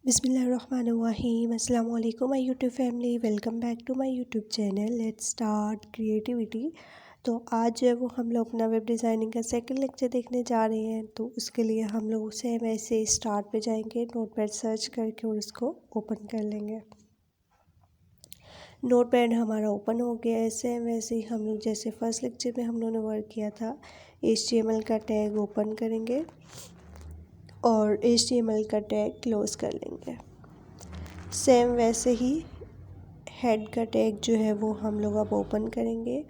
बिस्मिल्लाहिर्रहमानिर्रहीम अस्सलाम वालेकुम my YouTube family, welcome back to my YouTube channel. Let's start creativity. तो आज जो है वो हम लोग अपना वेब डिज़ाइनिंग का सेकंड लेक्चर देखने जा रहे हैं। तो उसके लिए हम लोग सेम ऐसे स्टार्ट पे जाएंगे, नोटपैड सर्च करके और उसको ओपन कर लेंगे। नोटपैड हमारा ओपन हो गया है। सेम वैसे ही हम लोग जैसे फर्स्ट लेक्चर में हम लोगों ने वर्क किया था, HTML का टैग ओपन करेंगे और HTML का टैग क्लोज कर लेंगे। सेम वैसे ही हेड का टैग जो है वो हम लोग अब ओपन करेंगे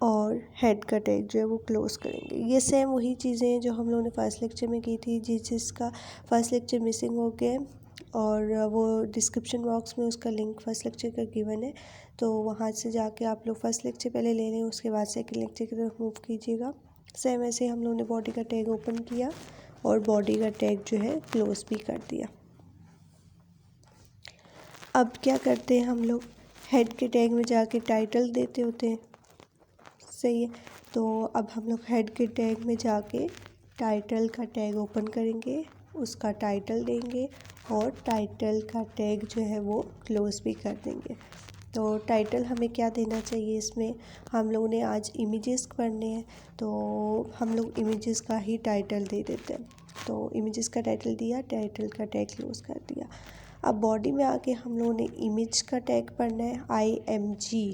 और हेड का टैग जो है वो क्लोज करेंगे। ये सेम वही चीज़ें हैं जो हम लोगों ने फर्स्ट लेक्चर में की थी। जिसका फर्स्ट लेक्चर मिसिंग हो गया और वो डिस्क्रिप्शन बॉक्स में उसका लिंक फर्स्ट लेक्चर का गिवन है, तो वहाँ से जाके आप लोग फर्स्ट लेक्चर पहले ले लें, उसके बाद सेकंड लेक्चर की तरफ मूव कीजिएगा। सेम ऐसे हम लोगों ने बॉडी का टैग ओपन किया और बॉडी का टैग जो है क्लोज भी कर दिया। अब क्या करते हैं, हम लोग हेड के टैग में जाके टाइटल देते होते हैं, सही है। तो अब हम लोग हेड के टैग में जाके टाइटल का टैग ओपन करेंगे, उसका टाइटल देंगे और टाइटल का टैग जो है वो क्लोज भी कर देंगे। तो टाइटल हमें क्या देना चाहिए, इसमें हम लोगों ने आज इमेजेस पढ़ने हैं तो हम लोग इमेजेस का ही टाइटल दे देते हैं। तो इमेजेस का टाइटल दिया, टाइटल का टैग क्लोज कर दिया। अब बॉडी में आके हम लोगों ने इमेज का टैग पढ़ना है। IMG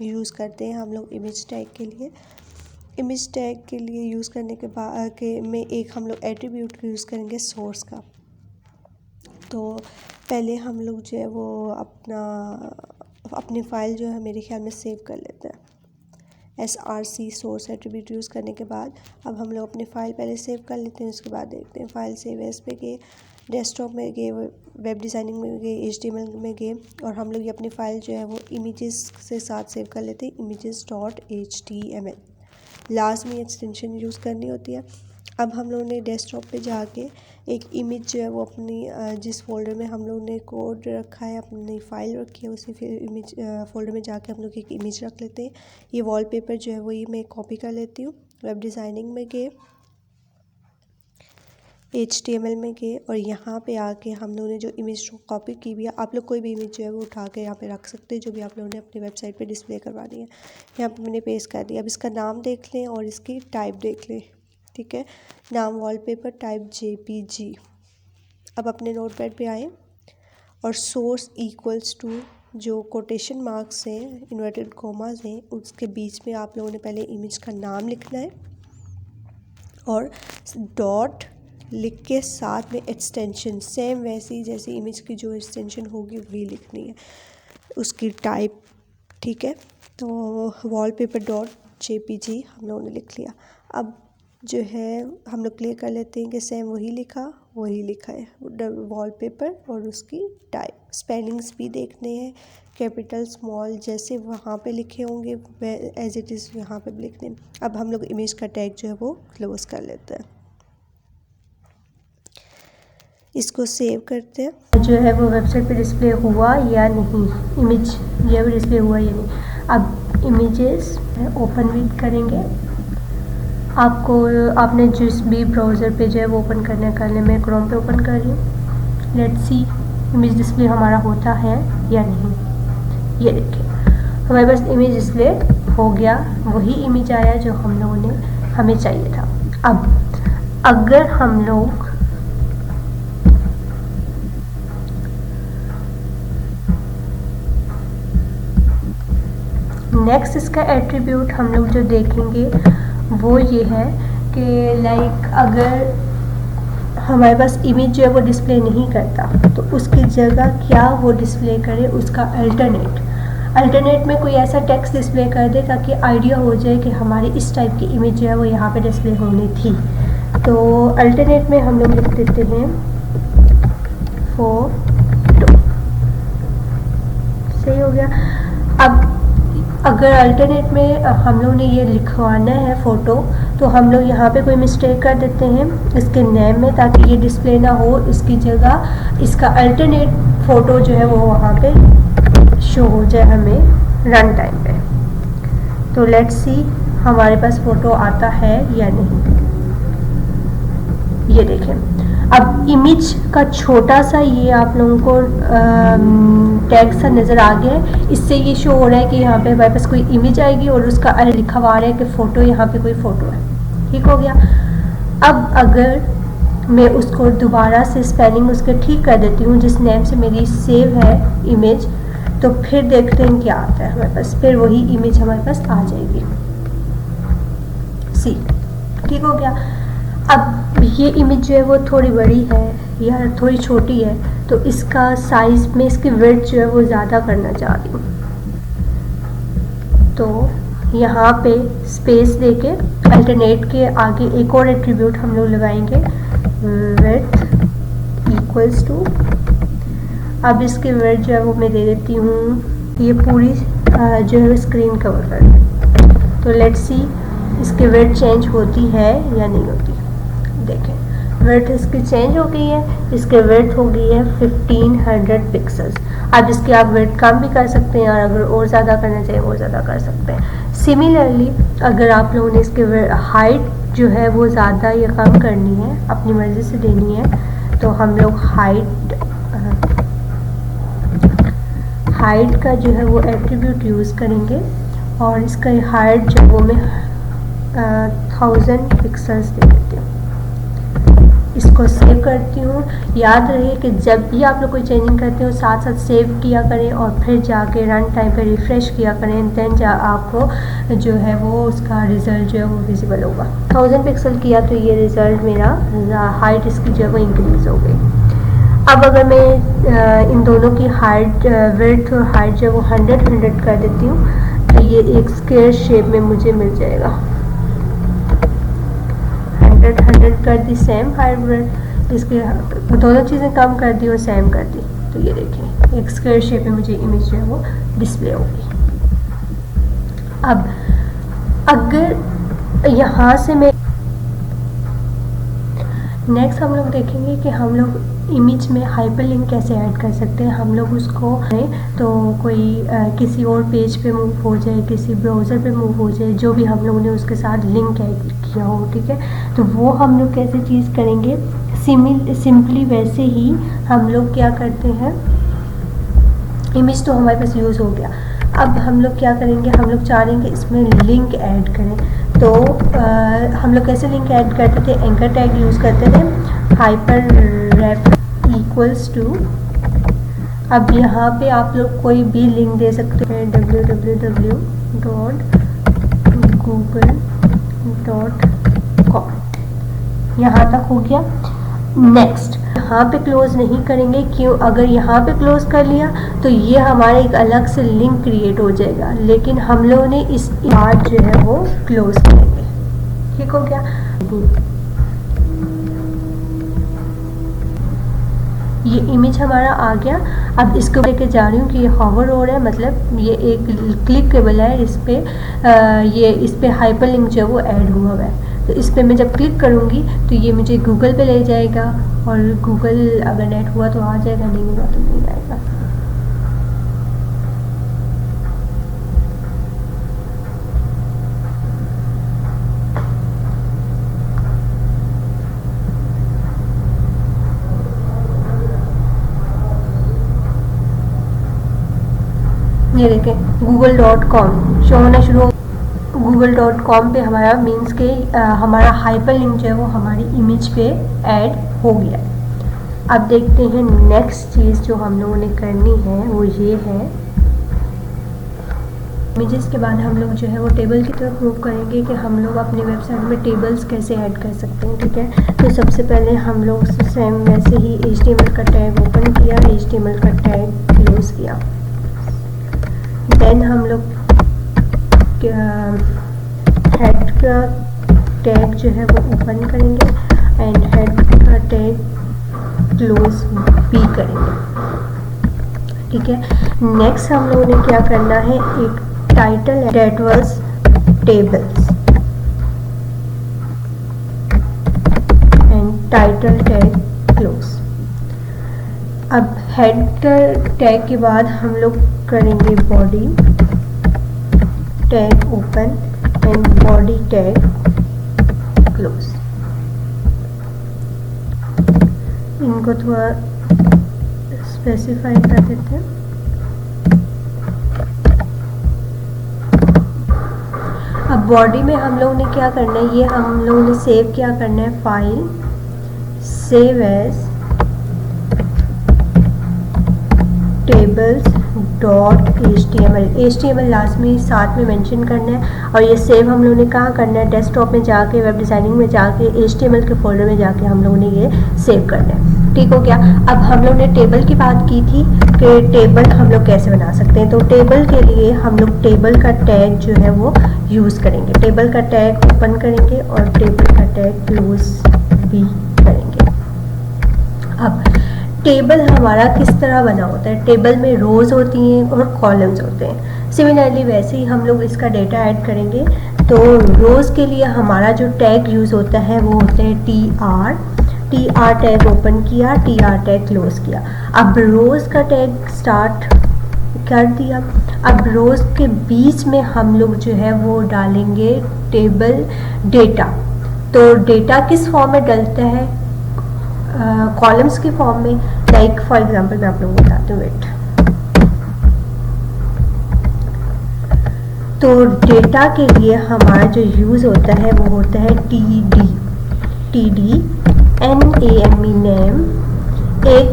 यूज़ करते हैं हम लोग इमेज टैग के लिए। इमेज टैग के लिए यूज़ करने के बाद में एक हम लोग एट्रीब्यूट यूज़ करेंगे सोर्स का। तो पहले हम लोग जो है वो अपनी फ़ाइल जो है मेरे ख्याल में सेव कर लेते हैं। SRC सोर्स एट्रीब्यूट यूज़ करने के बाद अब हम लोग अपनी फ़ाइल पहले सेव कर लेते हैं, उसके बाद देखते हैं। फ़ाइल सेव एज़ पे गए, डेस्कटॉप में गए, वेब डिज़ाइनिंग में गए, HTML में गए और हम लोग ये अपनी फ़ाइल जो है वो इमेजेस से साथ सेव कर लेते हैं, images.html। लास्ट में एक्सटेंशन यूज़ करनी होती है। अब हम लोगों ने डेस्कटॉप पे जाके एक इमेज जो है वो अपनी जिस फोल्डर में हम लोग ने कोड रखा है, अपनी फ़ाइल रखी है, उसी फिर इमेज फोल्डर में जाके हम लोग एक इमेज रख लेते हैं। ये वॉलपेपर जो है वो ये मैं कॉपी कर लेती हूँ। वेब डिज़ाइनिंग में गए, HTML में गए और यहाँ पे आके हम लोगों ने जो इमेज कॉपी की हुई है, आप लोग कोई भी इमेज जो है वो उठा के यहाँ पे रख सकते हैं, जो भी आप लोगों ने अपनी वेबसाइट पे डिस्प्ले करवानी है। यहाँ पे मैंने पेस्ट कर दिया। अब इसका नाम देख लें और इसकी टाइप देख लें, ठीक है। नाम वॉलपेपर, टाइप JPG। अब अपने नोटपैड पे आए और सोर्स इक्वल्स टू जो कोटेशन मार्क्स हैं, इन्वर्टेड कॉमास हैं, उसके बीच में आप लोगों ने पहले इमेज का नाम लिखना है और डॉट लिख के साथ में एक्सटेंशन सेम वैसे ही जैसे इमेज की जो एक्सटेंशन होगी वही लिखनी है, उसकी टाइप, ठीक है। तो wallpaper.jpg हम लोगों ने लिख लिया। अब जो है हम लोग क्लियर कर लेते हैं कि सेम वही लिखा है वॉलपेपर और उसकी टाइप। स्पेलिंग्स भी देखने हैं, कैपिटल स्मॉल जैसे वहाँ पे लिखे होंगे एज इट इज़ यहाँ पे भी लिखने हैं। अब हम लोग इमेज का टैग जो है वो क्लोज कर लेते हैं, इसको सेव करते हैं। जो है वो वेबसाइट पे डिस्प्ले हुआ या नहीं, इमेज जो है वो डिस्प्ले हुआ या नहीं। अब इमेजेस ओपन भी करेंगे। आपने जिस भी ब्राउज़र पे जो है वो ओपन कर ले, मैं क्रोम पे ओपन कर रही हूँ। लेट्स सी इमेज डिस्प्ले हमारा होता है या नहीं। ये देखिए हमारे पास इमेज डिस्प्ले हो गया, वही इमेज आया जो हम लोगों ने हमें चाहिए था। अब अगर हम लोग नेक्स्ट इसका एट्रीब्यूट हम लोग जो देखेंगे वो ये है कि लाइक अगर हमारे पास इमेज जो है वो डिस्प्ले नहीं करता तो उसकी जगह क्या वो डिस्प्ले करे, उसका अल्टरनेट में कोई ऐसा टेक्स्ट डिस्प्ले कर दे ताकि आइडिया हो जाए कि हमारी इस टाइप की इमेज जो है वो यहाँ पे डिस्प्ले होनी थी। तो अल्टरनेट में हम लोग लिख देते हैं फोटो, सही हो गया। अब अगर अल्टरनेट में हम लोग ने ये लिखवाना है फ़ोटो, तो हम लोग यहाँ पे कोई मिस्टेक कर देते हैं इसके नेम में ताकि ये डिस्प्ले ना हो, इसकी जगह इसका अल्टरनेट फ़ोटो जो है वो वहाँ पे शो हो जाए हमें रन टाइम पे। तो लेट्स सी हमारे पास फ़ोटो आता है या नहीं, ये देखें। अब इमेज का छोटा सा ये आप लोगों को टैग सा नज़र आ गया है। इससे ये शो हो रहा है कि यहाँ पे हमारे पास कोई इमेज आएगी और उसका अलग लिखा हुआ आ रहा है कि फ़ोटो, यहाँ पे कोई फ़ोटो है। ठीक हो गया। अब अगर मैं उसको दोबारा से स्पेलिंग उसके ठीक कर देती हूँ जिस नेम से मेरी सेव है इमेज, तो फिर देखते हैं क्या आता है हमारे पास। फिर वही इमेज हमारे पास आ जाएगी। सी, ठीक हो गया। अब ये इमेज जो है वो थोड़ी बड़ी है या थोड़ी छोटी है, तो इसका साइज में इसकी विड्थ जो है वो ज़्यादा करना चाह रही हूँ। तो यहाँ पे स्पेस देके अल्टरनेट के आगे एक और एट्रीब्यूट हम लोग लगाएंगे, विड्थ इक्वल्स टू। अब इसकी विड्थ जो है वो मैं दे देती हूँ, ये पूरी जो है स्क्रीन कवर कर। तो लेट्स सी इसकी विड्थ चेंज होती है या नहीं होती। देखें, विड्थ इसकी चेंज हो गई है। इसकी विड्थ हो गई है 1500 पिक्सल्स। अब इसकी आप विड्थ कम भी कर सकते हैं और अगर और ज़्यादा करना चाहिए और ज़्यादा कर सकते हैं। सिमिलरली अगर आप लोगों ने इसके हाइट जो है वो ज़्यादा या कम करनी है, अपनी मर्ज़ी से देनी है, तो हम लोग हाइट का जो है वो एट्रीब्यूट यूज़ करेंगे और इसका हाइट जो वो मैं 1000 पिक्सल्स दे देती हूँ। इसको सेव करती हूँ। याद रहे कि जब भी आप लोग कोई चेंजिंग करते हो साथ साथ सेव किया करें और फिर जाके रन टाइम पे रिफ़्रेश किया करें, देन आपको जो है वो उसका रिज़ल्ट जो है वो विजिबल होगा। 1000 पिक्सल किया तो ये रिज़ल्ट मेरा हाइट इसकी जो है वो इंक्रीज़ हो गई। अब अगर मैं इन दोनों की हाइट, विड्थ और हाइट जो है वो 100 कर देती हूँ, तो ये एक स्क्वायर शेप में मुझे मिल जाएगा। 100 कर दी, सेम हाइट विड्थ, इसके दोनों चीज़ें कम कर दी और सेम कर दी, तो ये देखें एक स्क्वायर शेप में मुझे इमेज जो है वो डिस्प्ले होगी। अब अगर यहाँ से मैं नेक्स्ट हम लोग देखेंगे कि हम लोग इमेज में हाइपरलिंक कैसे ऐड कर सकते हैं। हम लोग उसको तो कोई किसी और पेज पे मूव हो जाए, किसी ब्राउज़र पे मूव हो जाए, जो भी हम लोगों ने उसके साथ लिंक ऐड किया हो, ठीक है, तो वो हम लोग कैसे चीज़ करेंगे। सिंपली वैसे ही हम लोग क्या करते हैं, इमेज तो हमारे पास यूज़ हो गया। अब हम लोग क्या करेंगे, हम लोग चाह रहे हैं कि इसमें लिंक ऐड करें। तो हम लोग कैसे लिंक ऐड करते थे, एंकर टैग यूज़ करते थे, hyperref इक्वल्स टू। अब यहाँ पे आप लोग कोई भी लिंक दे सकते हैं, www.google.com, यहाँ तक हो गया। नेक्स्ट यहाँ पे क्लोज नहीं करेंगे, क्यों, अगर यहाँ पे क्लोज कर लिया तो ये हमारा एक अलग से लिंक क्रिएट हो जाएगा, लेकिन हम लोगों ने इस पार्ट जो है वो क्लोज करेंगे। ठीक हो गया। ये इमेज हमारा आ गया। अब इसको लेके जा रही हूँ कि ये हॉवर हो रहा है, मतलब ये एक क्लिकेबल है, इस पे हाइपरलिंक जो है वो ऐड हुआ है। तो इस पे मैं जब क्लिक करूँगी तो ये मुझे गूगल पे ले जाएगा, और गूगल अगर नेट हुआ तो आ जाएगा, नहीं हुआ तो नहीं आएगा। ये देखें google.com शो होना शुरू हो। google.com पे हमारा मीन्स के हमारा हाइपरलिंक जो है वो हमारी इमेज पे ऐड हो गया। अब देखते हैं नेक्स्ट चीज़ जो हम लोगों ने करनी है वो ये है, इमेजेस के बाद हम लोग जो है वो टेबल की तरफ मूव करेंगे कि हम लोग अपनी वेबसाइट में टेबल्स कैसे ऐड कर सकते हैं। ठीक है, तो सबसे पहले हम लोग सेम वैसे ही HTML का टैग ओपन किया, HTML का टैग क्लोज किया, देन हम लोग हेड का टैग जो है वो ओपन करेंगे एंड हेड का टैग क्लोज भी करेंगे। ठीक है, नेक्स्ट हम लोगों ने क्या करना है, एक title that was tables and title tag close. अब हेड टैग के बाद हम लोग करेंगे body tag open and body tag close. इनको थोड़ा स्पेसिफाई कर देते हैं। अब बॉडी में हम लोगों ने क्या करना है, ये हम लोगों ने सेव क्या करना है, file save as tables.html last में साथ में मेंशन करना है। और ये सेव हम लोगों ने कहाँ करना है, डेस्कटॉप में जाके, वेब डिज़ाइनिंग में जाके, HTML के फोल्डर में जाके हम लोगों ने ये सेव करना है। ठीक हो गया। अब हम लोग ने टेबल की बात की थी कि टेबल हम लोग कैसे बना सकते हैं। तो टेबल के लिए हम लोग टेबल का टैग जो है वो यूज़ करेंगे। टेबल का टैग ओपन करेंगे और टेबल का टैग क्लोज भी करेंगे। अब टेबल हमारा किस तरह बना होता है, टेबल में रोज़ होती हैं और कॉलम्स होते हैं। सिमिलरली वैसे ही हम लोग इसका डेटा ऐड करेंगे। तो रोज़ के लिए हमारा जो टैग यूज़ होता है वो होता है टी आर टैग ओपन किया, टी आर टैग क्लोज किया। अब रोज़ का टैग स्टार्ट कर दिया। अब रोज़ के बीच में हम लोग जो है वो डालेंगे टेबल डेटा। तो डेटा किस फॉर्म में डलता है, कॉलम्स की फॉर्म में। लाइक फॉर एग्जांपल मैं आप लोगों को बताती हूँ, वेट। तो डेटा के लिए हमारा जो यूज़ होता है वो होता है TD NAME नेम। एक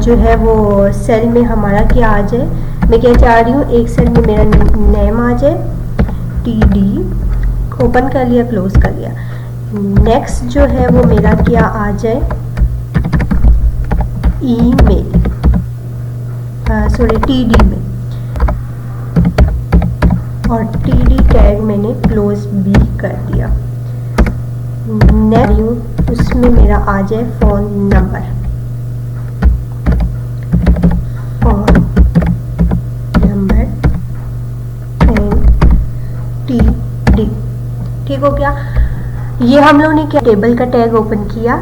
जो है वो सेल में हमारा क्या आ जाए, मैं क्या चाह रही हूँ, एक सेल में मेरा नेम आ जाए, TD ओपन कर लिया, क्लोज कर लिया। नेक्स्ट जो है वो मेरा क्या आ जाए, ईमेल, सॉरी TD में, और TD टैग मैंने क्लोज भी कर दिया। नेक्स्ट उसमें मेरा आ जाए फ़ोन नंबर, एंड TD। ठीक हो गया। ये हम लोगों ने क्या, टेबल का टैग ओपन किया,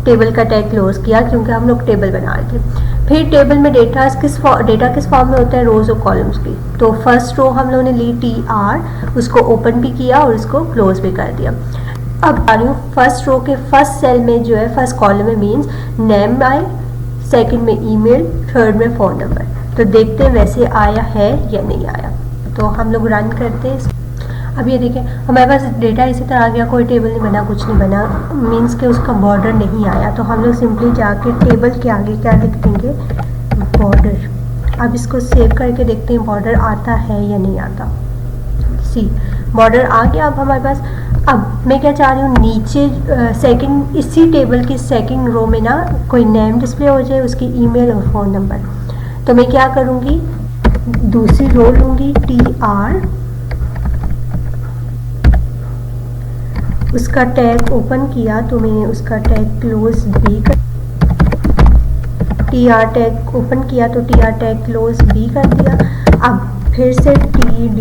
टेबल का टैग क्लोज किया, क्योंकि हम लोग टेबल बना रहे थे। फिर टेबल में डेटा किस फॉर्म में होता है, रोज और कॉलम्स की। तो फर्स्ट रो हम लोगों ने ली TR, उसको ओपन भी किया और इसको क्लोज भी कर दिया। अब आ रही हूँ फर्स्ट रो के फर्स्ट सेल में जो है, फर्स्ट कॉलम में मीन्स नेम आए, सेकंड में ईमेल, थर्ड में फ़ोन नंबर। तो देखते हैं वैसे आया है या नहीं आया। तो हम लोग रन करते हैं। अब ये देखें हमारे पास डेटा इसी तरह आ गया, कोई टेबल नहीं बना, कुछ नहीं बना, मीन्स के उसका बॉर्डर नहीं आया। तो हम लोग सिंपली जाके टेबल के आगे क्या लिख देंगे, बॉर्डर। अब इसको सेव करके देखते हैं बॉर्डर आता है या नहीं आता। सी बॉर्डर आ गया अब हमारे पास। अब मैं क्या चाह रही हूँ, नीचे सेकंड, इसी टेबल की सेकंड रो में ना कोई नेम डिस्प्ले हो जाए, उसकी ईमेल और फ़ोन नंबर। तो मैं क्या करूँगी, दूसरी रो लूँगी TR, उसका टैग ओपन किया तो मैंने उसका टैग क्लोज भी कर, TR टैग ओपन किया तो TR टैग क्लोज भी कर दिया। अब फिर से TD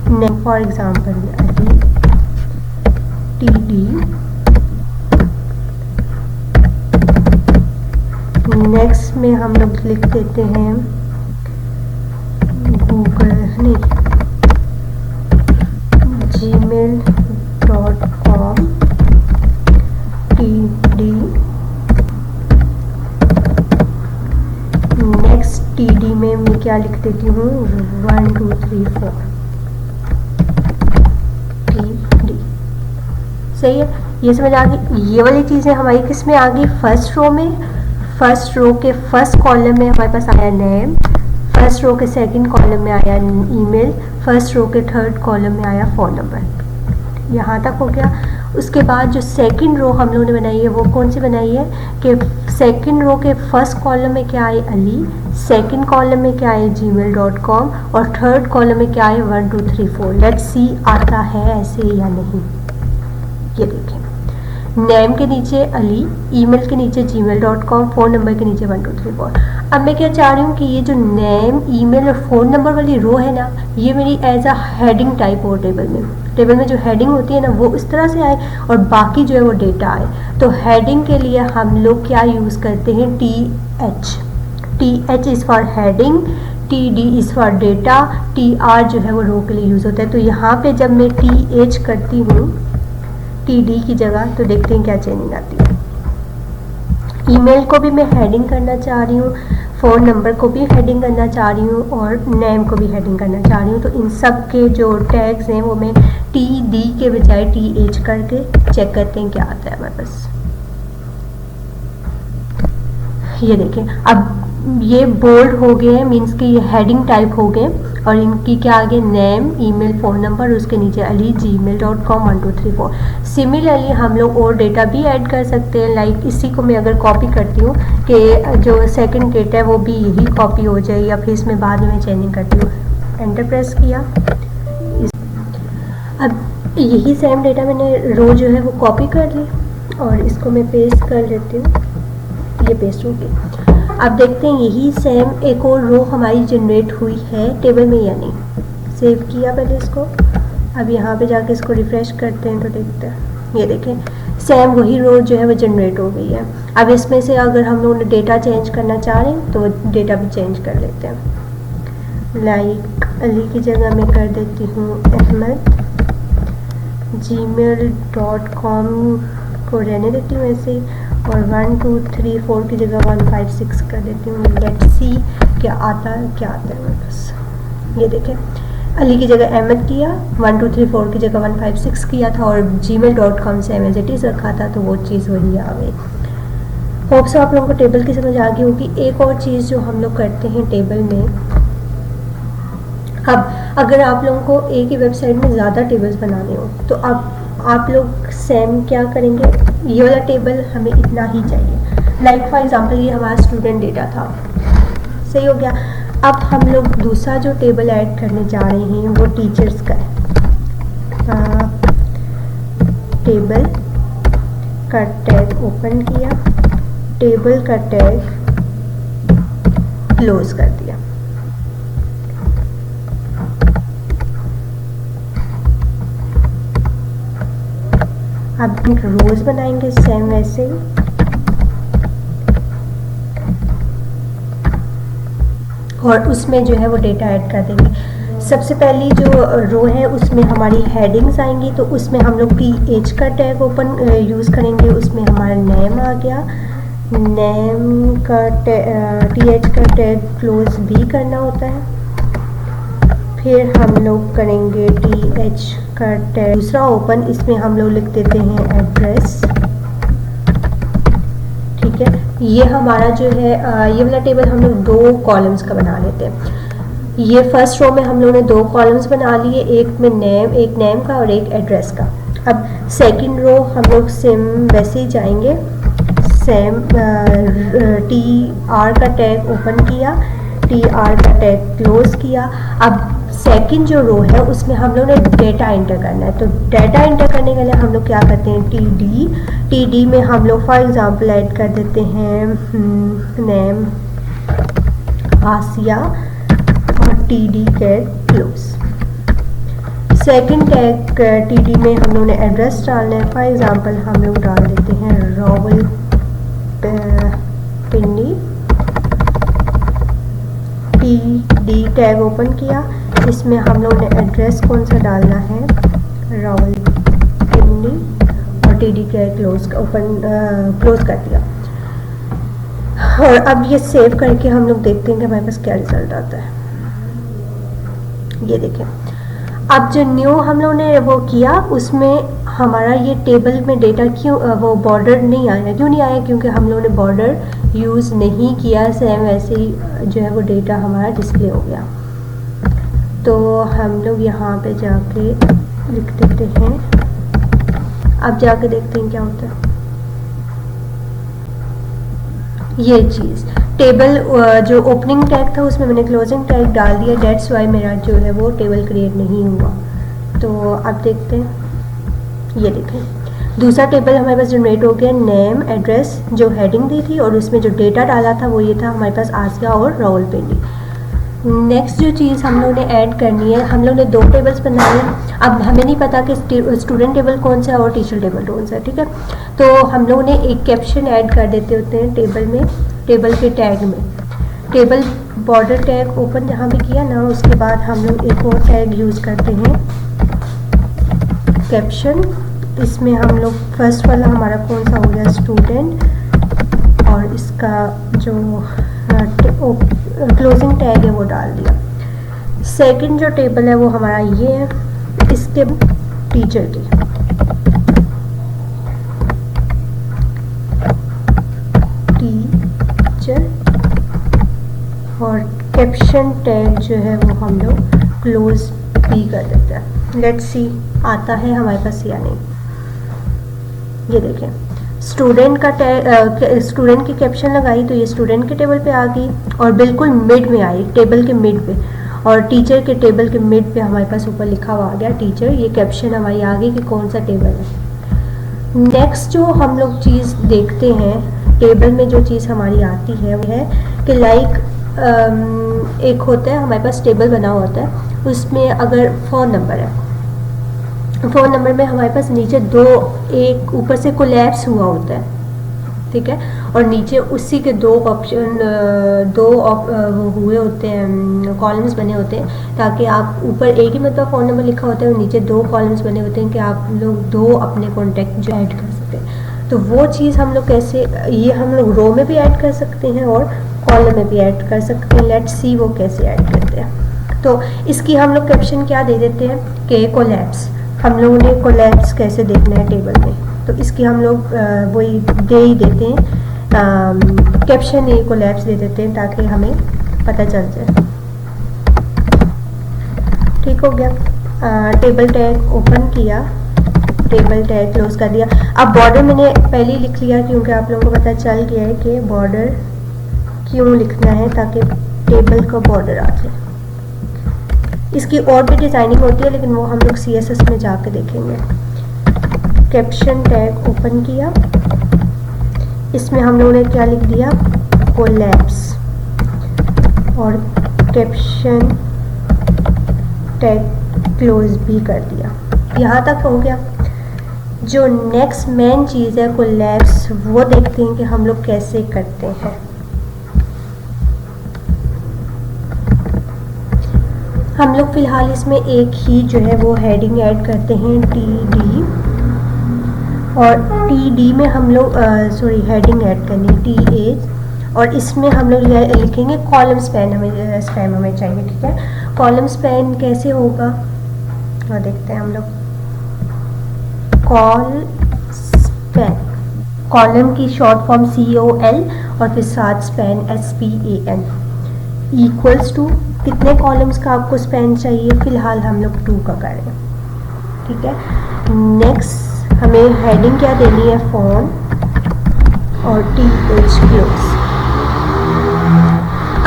नेम, फॉर एग्जांपल अभी TD नेक्स्ट में हम लोग लिख देते हैं गूगल नहीं gmail.com TD। नेक्स्ट TD में मैं क्या लिख देती हूँ, 1 2 3 4 TD। सही है, ये समझ आ गई। ये वाली चीज़ें हमारी किस में आ गई, फर्स्ट रो में। फर्स्ट रो के फर्स्ट कॉलम में हमारे पास आया नेम, फर्स्ट रो के सेकंड कॉलम में आया ईमेल, फर्स्ट रो के थर्ड कॉलम में आया फ़ोन नंबर। यहाँ तक हो गया। उसके बाद जो सेकंड रो हम लोगों ने बनाई है वो कौन सी बनाई है कि सेकंड रो के फर्स्ट कॉलम में क्या आए, अली, सेकंड कॉलम में क्या आए, gmail.com, और थर्ड कॉलम में क्या आए, 1 2 3 4। लेट्स सी आता है ऐसे या नहीं। ये देखें, नेम के नीचे अली, ईमेल के नीचे gmail.com, फ़ोन नंबर के नीचे 1 2 3 4। अब मैं क्या चाह रही हूँ कि ये जो नेम, ईमेल और फ़ोन नंबर वाली रो है ना, ये मेरी एज अ हेडिंग टाइप हो टेबल में। टेबल में जो हेडिंग होती है ना वो इस तरह से आए और बाकी जो है वो डेटा आए। तो हेडिंग के लिए हम लोग क्या यूज़ करते हैं, TH is for heading, TD is for data, TR जो है वो रो के लिए यूज़ होता है। तो यहाँ पे जब मैं TH करती हूँ TD की जगह, तो देखते हैं क्या चेंजिंग आती है। ईमेल को भी मैं हेडिंग करना चाह रही हूँ, फ़ोन नंबर को भी हेडिंग करना चाह रही हूँ और नेम को भी हेडिंग करना चाह रही हूँ। तो इन सब के जो टैग्स हैं वो मैं TD के बजाय TH करके चेक करते हैं क्या आता है हमारे पास। ये देखें, अब ये बोल्ड हो गए हैं, मीन्स कि ये हेडिंग टाइप हो गए और इनकी क्या आगे नेम, ईमेल, फ़ोन नंबर, उसके नीचे ali@gmail.com 1234। सिमिलरली हम लोग और डेटा भी ऐड कर सकते हैं। लाइक इसी को मैं अगर कॉपी करती हूँ कि जो सेकंड डेटा है वो भी यही कॉपी हो जाए, या फिर इसमें बाद में चेंजिंग करती हूँ, एंटर प्रेस किया। अब यही सेम डेटा मैंने रो जो है वो कॉपी कर ली और इसको मैं पेस्ट कर लेती हूँ। ये पेस्ट हो गई। अब देखते हैं यही सेम एक और रो हमारी जनरेट हुई है टेबल में या नहीं। सेव किया पहले इसको, अब यहाँ पे जाके इसको रिफ्रेश करते हैं तो देखते हैं, ये देखें सेम वही रो जो है वो जनरेट हो गई है। अब इसमें से अगर हम लोग डेटा चेंज करना चाह रहे हैं तो डेटा भी चेंज कर लेते हैं। लाइक अली की जगह मैं कर देती हूँ अहमद, gmail.com को रहने देती हूँ ऐसे ही, और 1 2 3 4 की जगह 156 कर देती हूँ। लेट्स सी क्या आता है मेरे पास। ये देखें अली की जगह अहमद किया, 1 2 3 4 की जगह 156 किया था और gmail.com से एज इट इज़ रखा था, तो वो चीज़ वही आ गई। होप सो आप लोगों को टेबल की समझ आ गई होगी। एक और चीज़ जो हम लोग करते हैं टेबल में, अब अगर आप लोगों को एक ही वेबसाइट में ज़्यादा टेबल्स बनाने हो तो आप लोग सेम क्या करेंगे, ये वाला टेबल हमें इतना ही चाहिए। लाइक फॉर एग्जांपल ये हमारा स्टूडेंट डेटा था, सही हो गया। अब हम लोग दूसरा जो टेबल ऐड करने जा रहे हैं वो टीचर्स का है। टेबल का टैग ओपन किया, टेबल का टैग क्लोज कर दिया। अब एक रोज बनाएंगे सेम वैसे ही, और उसमें जो है वो डेटा ऐड कर देंगे। सबसे पहली जो रो है उसमें हमारी हेडिंग्स आएंगी, तो उसमें हम लोग TH का टैग ओपन यूज़ करेंगे। उसमें हमारा नेम आ गया, नेम का TH का टैग क्लोज भी करना होता है। फिर हम लोग करेंगे TH का टैग दूसरा ओपन, इसमें हम लोग लिख देते हैं एड्रेस। ठीक है, ये हमारा जो है ये वाला टेबल हम लोग 2 कॉलम्स का बना लेते हैं। ये फर्स्ट रो में हम लोगों ने 2 कॉलम्स बना लिए, एक में नेम, एक नेम का और एक एड्रेस का। अब सेकंड रो हम लोग सेम वैसे ही जाएंगे, सेम TR का टैग ओपन किया, TR का टैग क्लोज किया। अब सेकंड जो रो है उसमें हम लोग ने डेटा एंटर करना है, तो डेटा एंटर करने के लिए हम लोग क्या करते हैं TD में हम लोग फॉर एग्जांपल ऐड कर देते हैं नेम आसिया और TD tag close. Second tag TD में हम लोग ने एड्रेस डालना है, फॉर एग्जांपल हम लोग डाल देते हैं रावलपिंडी। TD टैग ओपन किया, इसमें हम लोग ने एड्रेस कौन सा डालना है, रावलपिंडी, और TD टैग क्लोज कर दिया। और अब ये सेव करके हम लोग देखते हैं कि हमारे पास क्या रिजल्ट आता है। ये देखें, अब जो न्यू हम लोग ने वो किया उसमें हमारा ये टेबल में डेटा क्यों वो बॉर्डर नहीं आया, क्यों नहीं आया, क्योंकि हम लोग ने बॉर्डर यूज़ नहीं किया। सेम वैसे ही जो है वो डेटा हमारा डिस्प्ले हो गया। तो हम लोग यहाँ पे जाके लिख देते हैं, अब जाके देखते हैं क्या होता है। ये चीज़ टेबल जो ओपनिंग टैग था उसमें मैंने क्लोजिंग टैग डाल दिया, डेट्स वाई मेरा जो है वो टेबल क्रिएट नहीं हुआ। तो अब देखते हैं, ये देखें दूसरा टेबल हमारे पास जनरेट हो गया। नेम, एड्रेस जो हेडिंग दी थी और उसमें जो डेटा डाला था वो ये था हमारे पास आसिया और रावलपिंडी। नेक्स्ट जो चीज़ हम लोग ने ऐड करनी है, हम लोग ने 2 टेबल्स बनाए हैं। अब हमें नहीं पता कि स्टूडेंट टेबल कौन सा है और टीचर टेबल कौन सा है, ठीक है। तो हम लोग ने एक कैप्शन ऐड कर देते होते हैं टेबल में, टेबल के टैग में। टेबल बॉर्डर टैग ओपन जहाँ भी किया ना, उसके बाद हम लोग एक और टैग यूज़ करते हैं कैप्शन। इसमें हम लोग फर्स्ट वाला हमारा कौन सा हो गया, स्टूडेंट और इसका जो क्लोजिंग टैग है वो डाल दिया। सेकंड जो टेबल है वो हमारा ये है, इसके टीचर की टीचर और कैप्शन टैग जो है वो हम लोग क्लोज भी कर देते हैं। लेट्स सी आता है हमारे पास या नहीं। ये देखें, स्टूडेंट का टैग, स्टूडेंट की कैप्शन लगाई तो ये स्टूडेंट के टेबल पे आ गई और बिल्कुल मिड में आई, टेबल के मिड पे, और टीचर के टेबल के मिड पे हमारे पास ऊपर लिखा हुआ आ गया टीचर। ये कैप्शन हमारी आ गई कि कौन सा टेबल है। नेक्स्ट जो हम लोग चीज़ देखते हैं टेबल में, जो चीज़ हमारी आती है वो है कि लाइक एक होता है हमारे पास टेबल बना होता है, उसमें अगर फ़ोन नंबर है, फ़ोन नंबर में हमारे पास नीचे दो, एक ऊपर से कोलैप्स हुआ होता है, ठीक है, और नीचे उसी के दो ऑप्शन, वो हुए होते हैं, कॉलम्स बने होते हैं, ताकि आप ऊपर एक ही मतलब फ़ोन नंबर लिखा होता है और नीचे दो कॉलम्स बने होते हैं कि आप लोग दो अपने कॉन्टैक्ट जो ऐड कर सकें। तो वो चीज़ हम लोग कैसे, ये हम लोग रो में भी ऐड कर सकते हैं और कॉलम में भी ऐड कर सकते हैं। लेट्स सी वो कैसे ऐड करते हैं। तो इसकी हम लोग कैप्शन क्या दे देते हैं कि कोलैप्स, हम लोगों ने कोलैप्स कैसे देखना है टेबल में, तो इसकी हम लोग वही दे ही देते हैं, कैप्शन ये कोलैप्स दे देते हैं ताकि हमें पता चल जाए। ठीक हो गया। टेबल टैग ओपन किया, टेबल टैग क्लोज कर दिया। अब बॉर्डर मैंने पहले ही लिख लिया क्योंकि आप लोगों को पता चल गया है कि बॉर्डर क्यों लिखना है, ताकि टेबल का बॉर्डर आ जाए। इसकी और भी डिज़ाइनिंग होती है लेकिन वो हम लोग CSS में जाके देखेंगे। कैप्शन टैग ओपन किया, इसमें हम लोगों ने क्या लिख दिया, कोलैप्स, और कैप्शन टैग क्लोज भी कर दिया। यहाँ तक हो गया। जो नेक्स्ट मेन चीज़ है कोलैप्स, वो देखते हैं कि हम लोग कैसे करते हैं। हम लोग फ़िलहाल इसमें एक ही जो है वो हेडिंग ऐड करते हैं, TD, और TD में हम लोग हेडिंग ऐड करनी है TH, और इसमें हम लोग लिखेंगे कॉलम स्पैन, हमें चाहिए, ठीक है। कॉलम स्पैन कैसे होगा और देखते हैं हम लोग। स्पैन, कॉलम की शॉर्ट फॉर्म COL और फिर साथ स्पैन SPAN, इक्वल्स टू कितने कॉलम्स का आपको स्पैन चाहिए, फिलहाल हम लोग 2 का करें, ठीक है। नेक्स्ट हमें हेडिंग क्या देनी है, फोन और TH क्लोज।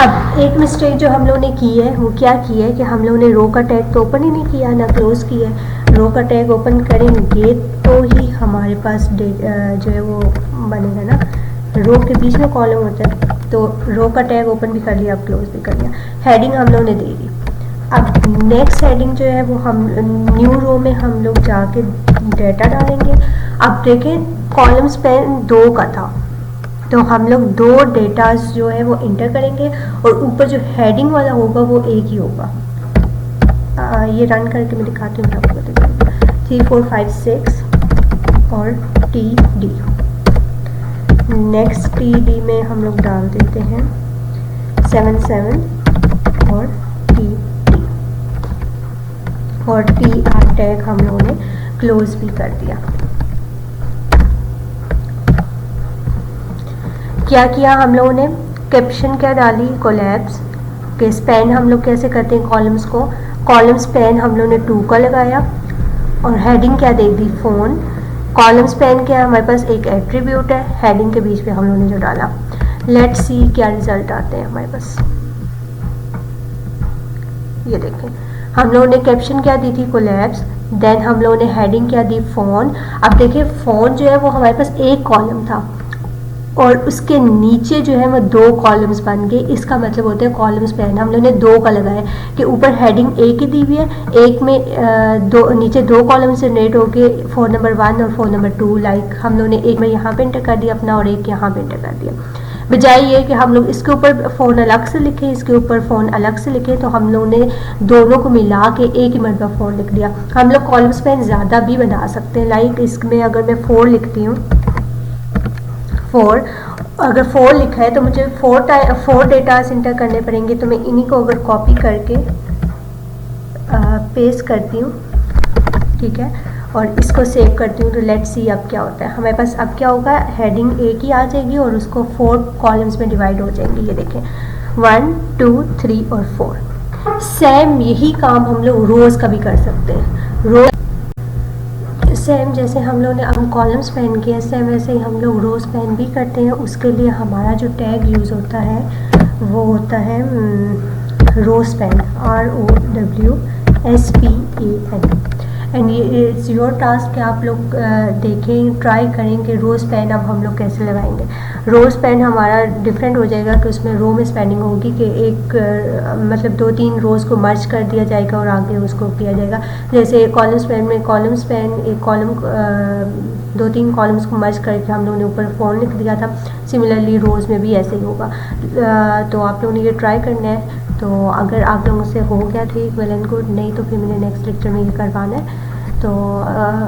अब एक मिस्टेक जो हम लोगों ने की है वो क्या की है कि हम लोगों ने रो का टैग तो ओपन ही नहीं किया ना क्लोज किया है। रो का टैग ओपन करेंगे तो ही हमारे पास जो है वो बनेगा ना, रो के बीच में कॉलम होता है, तो रो का टैग ओपन भी कर लिया, अब क्लोज भी कर लिया। हेडिंग हम लोगों ने दे दी। अब नेक्स्ट हेडिंग जो है वो हम न्यू रो में हम लोग जाके डेटा डालेंगे। अब देखें कॉलम स्पैन 2 का था, तो हम लोग 2 डेटास जो है वो इंटर करेंगे और ऊपर जो हेडिंग वाला होगा वो एक ही होगा। ये रन करके मैं दिखाती हूँ आपको, 3 4 5 6 और TD। नेक्स्ट TD में हम लोग डाल देते हैं 7 7 और TD, और TR टैग हम लोगों ने क्लोज भी कर दिया। क्या किया हम लोगों ने, कैप्शन क्या डाली, कोलैप्स के स्पैन हम लोग कैसे करते हैं कॉलम्स को, कॉलम स्पैन हम लोगों ने 2 का लगाया और हेडिंग क्या दे दी, फोन। कॉलम स्पैन क्या है, हमारे पास एक एट्रीब्यूट है, हेडिंग के बीच में हम लोगों ने जो डाला। लेट्स सी क्या रिजल्ट आते हैं हमारे पास। ये देखें, हम लोगों ने कैप्शन क्या दी थी, कोलैप्स, देन हम लोगों ने हेडिंग क्या दी, फोन। अब देखिए फोन जो है वो हमारे पास एक कॉलम था और उसके नीचे जो है वो 2 कॉलम्स बन गए। इसका मतलब होता है कॉलम स्पैन हम लोगों ने 2 का लगाया कि ऊपर हेडिंग एक ही दी हुई है, एक में नीचे 2 कॉलम जनरेट होके फ़ोन नंबर 1 और फ़ोन नंबर 2, लाइक हम लोगों ने एक में यहाँ पे इंटर कर दिया अपना और एक यहाँ पे इंटर कर दिया। बजाय ये कि हम लोग इसके ऊपर फ़ोन अलग से लिखें, इसके ऊपर फ़ोन अलग से लिखें, तो हम लोगों ने दोनों को मिला के एक ही मरतबा फ़ोन लिख दिया। हम लोग कॉलम स्पैन ज़्यादा भी बना सकते हैं, लाइक इसमें अगर मैं 4 लिखती हूँ 4 अगर 4 लिखा है तो मुझे 4 डेटास इंटर करने पड़ेंगे। तो मैं इन्हीं को अगर कॉपी करके पेस्ट करती हूँ, ठीक है, और इसको सेव करती हूँ, तो लेट्स सी अब क्या होता है। हमारे पास अब क्या होगा, हेडिंग एक ही आ जाएगी और उसको 4 कॉलम्स में डिवाइड हो जाएंगी। ये देखें 1 2 3 और 4। सेम यही काम हम लोग रोज़ का भी कर सकते हैं। रोज सेम जैसे हम लोग ने अब कॉलम्स पहन किए, सेम वैसे ही हम लोग रोज़ पहन भी करते हैं। उसके लिए हमारा जो टैग यूज़ होता है वो होता है रोज़ पेन, ROWSPEN। एंड ये इट्स योर टास्क कि आप लोग देखें, ट्राई करें कि रोज़ पेन अब हम लोग कैसे लगाएंगे। रोज़ पेन हमारा डिफरेंट हो जाएगा कि उसमें रो में स्पेनिंग होगी कि एक मतलब 2-3 रोज़ को मर्ज कर दिया जाएगा और आगे उसको किया जाएगा। जैसे कॉलम्स पेन में कॉलम्स पेन एक कॉलम 2-3 कॉलम्स को मर्ज करके हम लोगों ने ऊपर 4 लिख दिया था। सिमिलरली रोज़ में भी ऐसे ही होगा। तो आप लोगों ने ये ट्राई करना है। तो अगर आप लोगों से हो गया ठीक, वेल एंड गुड, नहीं तो फिर मैंने नेक्स्ट लेक्चर में ये करवाना है। तो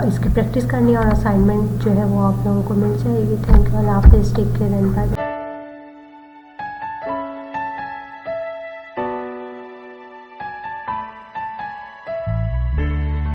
इसकी प्रैक्टिस करनी है और असाइनमेंट जो है वो आप लोगों को मिल जाएगी। थैंक यू, अल्लाह हाफ़िज़, टेक केयर एंड बाय।